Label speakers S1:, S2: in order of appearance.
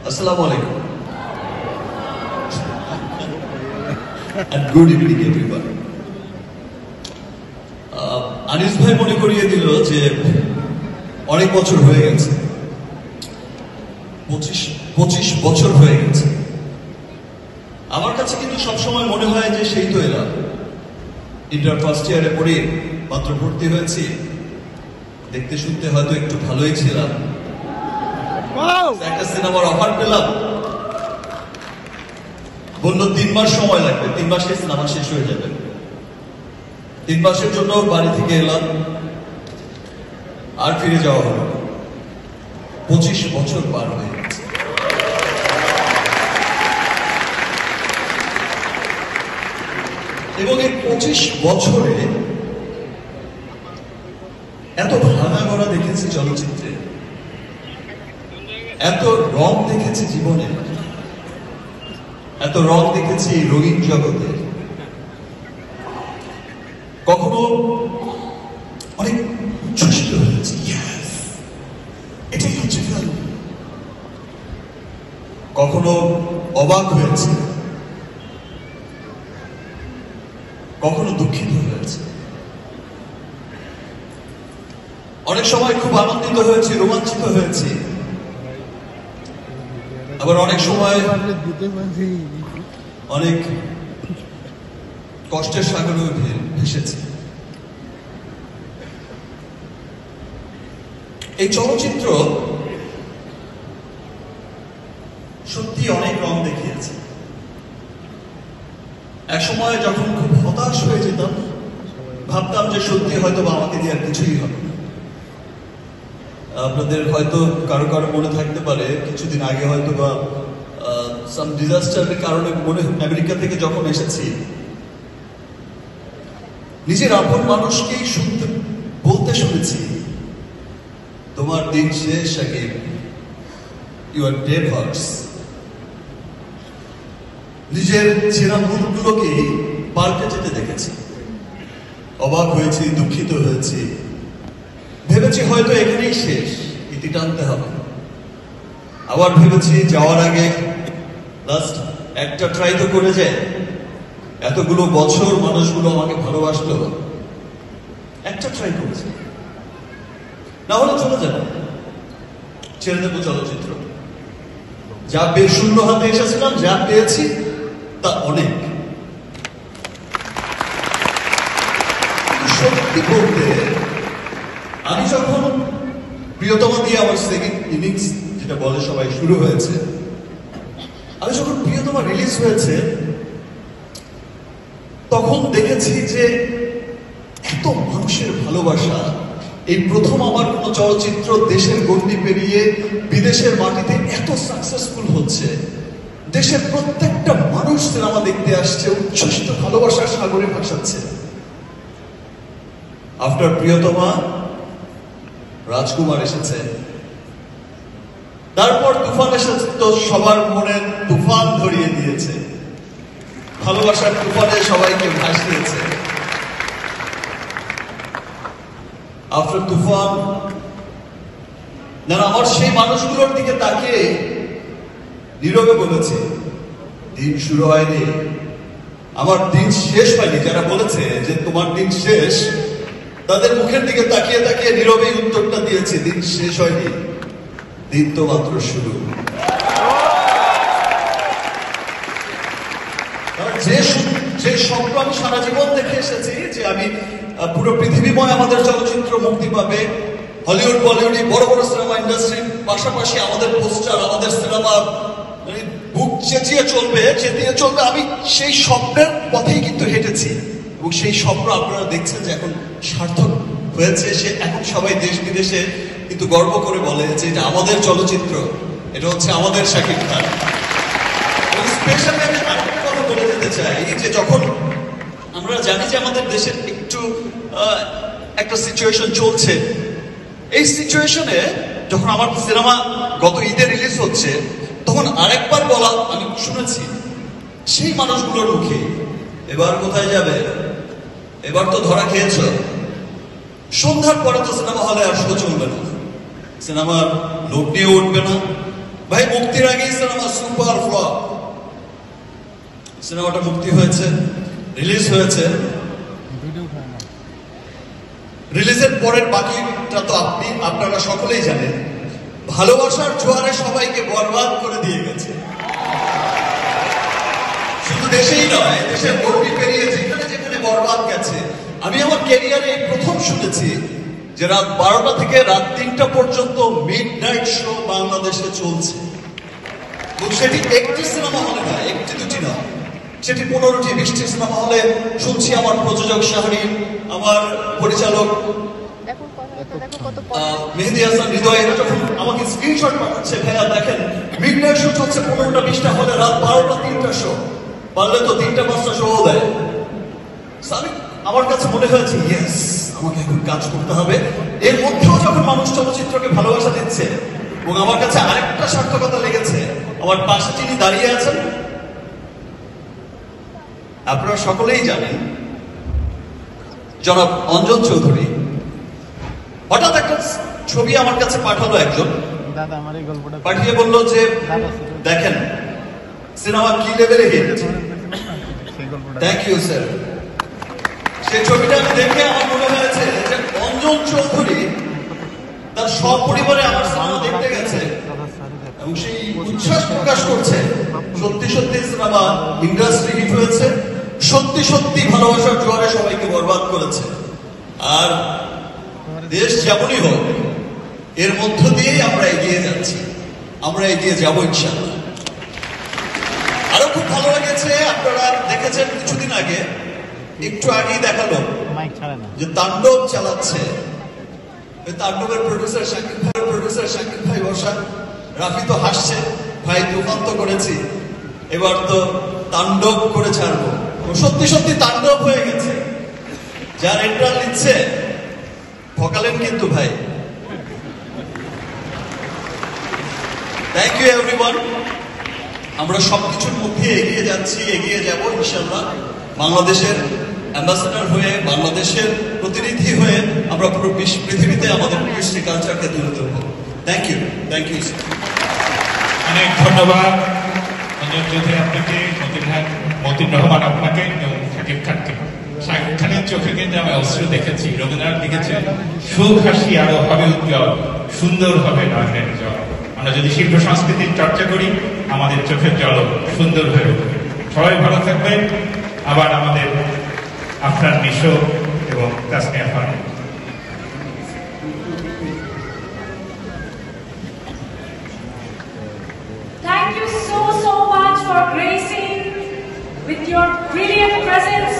S1: Assalamu alaikum. And good evening everyone. Anis ভাই মনে করিয়ে দিল যে অনেক বছর হয়ে গেছে, 25 বছর হয়ে গেছে। আমার কাছে কিন্তু সবসময় মনে হয় যে সেই তো এলাম, ইন্টার ফার্স্ট ইয়ারে পড়ে মাত্র ভর্তি হয়েছি, দেখতে শুনতে হয়তো একটু ভালোই ছিলাম, একটা সিনেমার অফার পেলাম, বললো 3 মাস সময় লাগবে, 3 মাসে সিনেমা শেষ হয়ে যাবে। 3 মাসের জন্য বাড়ি থেকে এলাম, আর ফিরে যাওয়া হলো। 25 বছর পার হয়ে গেছে। এবং এই 25 বছরে এত ভাঙা গড়া দেখেছি চলচ্চিত্রে, এত রং দেখেছি জীবনে, এত রং দেখেছি রঙিন জগতে। কখনো অনেক উচ্ছ্বসিত হয়েছে, এটাই হচ্ছে ফিল্ম। কখনো অবাক হয়েছে, কখনো দুঃখিত হয়েছে, অনেক সময় খুব আনন্দিত হয়েছি, রোমাঞ্চিত হয়েছি, আবার অনেক সময় অনেক কষ্টের সাগরে ভেসেছে। এই চলচ্চিত্র সত্যি অনেক রং দেখিয়েছে। এক সময় যখন খুব হতাশ হয়ে যেতাম, ভাবতাম যে সত্যি হয়তো বা আমাকে দিয়ে আর কিছুই হবে না। আপনাদের হয়তো কারো কারো মনে থাকতে পারে, কিছুদিন আগে হয়তো বা সাম ডিজাস্টারের কারণে মনে আমেরিকা থেকে যখন এসেছি, নিজের আপন মানুষকেই বলতে শুনেছি, তোমার দিন শেষ, আগে ইউর ডে হার্টস। নিজের ছেঁড়া মুখগুলোকে পাল্টে যেতে দেখেছি, অবাক হয়েছি, দুঃখিত হয়েছি, ভেবেছি হয়তো এখানেই শেষ, ইতি টানতে হবে। আবার ভেবেছি যাওয়ার আগে লাস্ট একটা ট্রাই তো করে যায়, এতগুলো বছর মানুষগুলো আমাকে ভালোবাসলো, একটা ট্রাই করেছে, না হলে চলে যাবে, ছেড়ে দেবো চলচ্চিত্র। যা শূন্য হাতে এসেছিলাম, যা পেয়েছি তা অনেক। সত্যি বলতে, আমি যখন প্রিয়তমা দিয়ে আমার সেকেন্ড ইনিংস যেটা বলে সবাই শুরু হয়েছে, আমি যখন প্রিয়তমা রিলিজ হয়েছে, তখন দেখেছি যে এত মানুষের ভালোবাসা। এই প্রথম আমার কোন চলচ্চিত্র দেশের গণ্ডি পেরিয়ে বিদেশের মাটিতে এত সাকসেসফুল হচ্ছে। দেশের প্রত্যেকটা মানুষ সিনেমা দেখতে আসছে, উচ্ছ্বসিত ভালোবাসার সাগরে ভাসাচ্ছে। আফটার প্রিয়তমা রাজকুমার এসেছে, তারপর তুফান এসেছে, তো সবার মনে তুফান ধরিয়ে দিয়েছে, ভালোবাসার তুফানে সবাইকে ভাসিয়েছে। আফটার তুফান, যারা আমার সেই মানুষগুলোর দিকে তাকিয়ে নীরবে বলেছে, দিন শুরু হয়নি, আমার দিন শেষ হয়নি। যারা বলেছে যে তোমার দিন শেষ, তাদের মুখের দিকে তাকিয়ে তাকিয়ে নীরবে উত্তরটা দিয়েছে, দিন শেষ হয়নি, দিন তো মাত্র শুরু। যে স্বপ্ন আমি সারা জীবন দেখে এসেছি, যে আমি পুরো পৃথিবীময় আমাদের চলচ্চিত্র মুক্তি পাবে, হলিউড বলিউড বড় বড় সিনেমা ইন্ডাস্ট্রির পাশাপাশি আমাদের পোস্টার, আমাদের সিনেমা বুক চেঁচিয়ে চলবে, চেতিয়ে চলবে, আমি সেই স্বপ্নের পথেই কিন্তু হেঁটেছি। এবং সেই স্বপ্ন আপনারা দেখছেন যে এখন সার্থক হয়েছে। সে এখন সবাই দেশ বিদেশে কিন্তু গর্ব করে বলে যে এটা আমাদের চলচ্চিত্র, এটা হচ্ছে আমাদের শাকিব খান। এবং স্পেশালি আমি আরেকটা কথা বলে যেতে চাই, যে যখন আমরা জানি যে আমাদের দেশের একটু একটা সিচুয়েশন চলছে, এই সিচুয়েশনে যখন আমার সিনেমা গত ঈদে রিলিজ হচ্ছে, তখন আরেকবার বলা আমি শুনেছি সেই মানুষগুলোর মুখে, এবার কোথায় যাবে, এবার তো ধরা খেয়েছ, সন্ধ্যার পরে তো সিনেমা হলে আর শো চলবে না, সিনেমার লোক নিয়ে উঠবে না, ভাই মুক্তির আগে সিনেমা সুপার ফ্লপ। সিনেমাটা মুক্তি হয়েছে, রিলিজ হয়েছে, রিলিজের পরের বাকিটা তো আপনারা সকলেই জানেন। ভালোবাসার জোয়ারে সবাইকে বরবাদ করে দিয়ে গেছে। শুধু দেশেই নয়, দেশের গর্বি পেরিয়ে যেখানে যেখানে বরবাদ গেছে। আমি আমার ক্যারিয়ারে প্রথম শুনেছি যে রাত 12টা থেকে রাত 3টা পর্যন্ত মিড নাইট শো বাংলাদেশে চলছে, এবং সেটি একটি সিনেমা হলে নয়, একটি দুটি নয়, সেটি 15টি 20টি সিনেমা হলে। শুনছি আমার প্রযোজক শাহরিন, আমার পরিচালক মেহেদী হাসান হৃদয়, এরা যখন আমাকে স্ক্রিনশট পাঠাচ্ছে, ভাইয়া দেখেন মিড নাইট শো চলছে 15টা 20টা হলে, রাত 12টা 3টা শো, পারলে তো 3টা 5টা শো দেয়। আমার কাছে মনে হয়েছে ইয়েস, আমাকে এখন কাজ করতে হবে। এর মধ্যেও যখন মানুষ চলচ্চিত্রকে ভালোবাসা দিচ্ছে, এবং আমার কাছে আরেকটা সার্থকতা লেগেছে, আমার পাশে যিনি দাঁড়িয়ে আছেন আপনারা সকলেই জানেন, জনাব অঞ্জন চৌধুরী। হঠাৎ একটা ছবি আমার কাছে পাঠালো একজন, পাঠিয়ে বলল যে দেখেন সিনেমা কি লেভেলে হিট। Thank you sir. সেই ছবিটা আমি দেখে আমার মনে হয়েছে যে অঞ্জন চৌধুরী তার সপরিবারে আমার সিনেমা দেখতে গেছে এবং সেই উচ্ছ্বাস প্রকাশ করছে। সত্যি সত্যি সিনেমা ইন্ডাস্ট্রি হিট হয়েছে, সত্যি সত্যি ভালোবাসার জোয়ারে সবাইকে বরবাদ করেছে। আর দেশ যেমনই হোক, এর মধ্য দিয়েই আমরা এগিয়ে যাচ্ছি, আমরা এগিয়ে যাবো ইনশাআল্লাহ। আরো খুব ভালো লেগেছে, আপনারা দেখেছেন কিছুদিন আগে, একটু আগেই দেখালো যে তাণ্ডব চালাচ্ছে, তাণ্ডবের প্রডিউসার শাকিব ভাই বসা। রাফি তো হাসছে, ভাই তুফান তো করেছি, এবার তো তাণ্ডব করে ছাড়বো। সত্যি সত্যি তাণ্ডব হয়ে গেছে। যার এন্ট্রাল নিচ্ছে ঠকালেন কিন্তু ভাই। Thank you everyone. আমরা সবকিছুর মধ্যে এগিয়ে যাচ্ছি, এগিয়ে যাব ইনশাআল্লাহ। বাংলাদেশের অ্যাম্বাসেডর হয়ে, বাংলাদেশের প্রতিনিধি হয়ে আমরা পুরো পৃথিবীতে আমাদের কৃষ্টি কালচারকে তুলে ধরবো। Thank you, thank you.
S2: অনেক ধন্যবাদ অঞ্জন চৌধুরী আপনাকে, মতিন রহমান আপনাকে এবং শাকিব খানকে। শাকিব খানের চোখে কিন্তু আমি অশ্রু দেখেছি। রবীন্দ্রনাথ লিখেছেন, সুখ হাসি আরো হবে উজ্জ্বল, সুন্দর হবে নয়নের জল। আমরা যদি শিল্প সংস্কৃতির চর্চা করি, আমাদের চোখের জল সুন্দর হয়ে উঠবে। সবাই ভালো থাকবেন। আবার আমাদের আফরান নিশো এবং Tasmia Faruk.
S3: Thank you so much for gracing with your brilliant presence